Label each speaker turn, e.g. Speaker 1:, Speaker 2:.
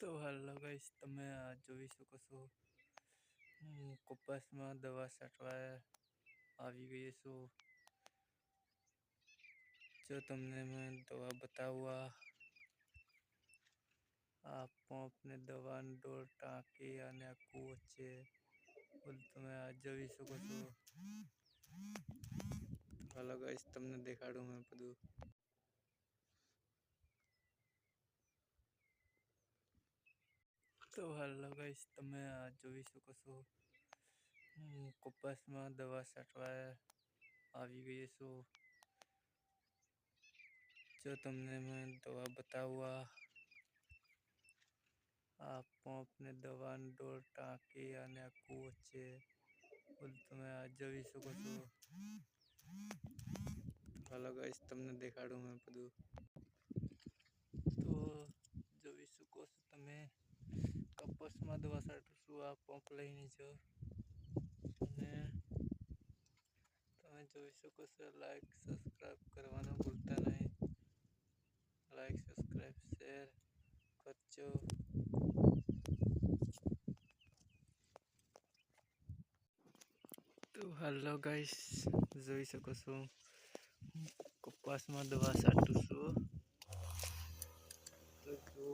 Speaker 1: તો હાલો ગાઈસ, તમે આ જોઈ શકો છો. હું કપાસમાં દવા છાંટવા આવી ગઈ છું. જો તમને મેં દવા બતાવવા આ પંપ ને દવા ડોલ ટાંકી અને આ કૂવો છે. તમે આ જોઈ શકો છો. હાલો ગાઈસ, તમને દેખાડું મેં બધું. તો હાલો ગાઈસ, તમે આ જોઈ શકો છો. હું કપાસમાં દવા છાંટવા આવી ગઈ છું. જો તમને મેં દવા બતાવવા આ પંપ ને દવા ડોલ ટાંકી અને આ કૂવો છે. તમે આ જોઈ શકો છો. હાલો ગાઈસ, તમને દેખાડું મેં બધું. તો જોઈ શકો છો તમે. કપાસમાં દવા છાંટું છું. આ પંપ લઈને જો અને તમે જોઈ શકો છો. લાઈક સબસ્ક્રાઈબ કરવાનું ભૂલતા નહીં. લાઈક સબસ્ક્રાઈબ શેર કરજો. તો હાલો ગાઈસ, જોઈ શકો છો. કપાસમાં દવા છાંટું છું. તો જો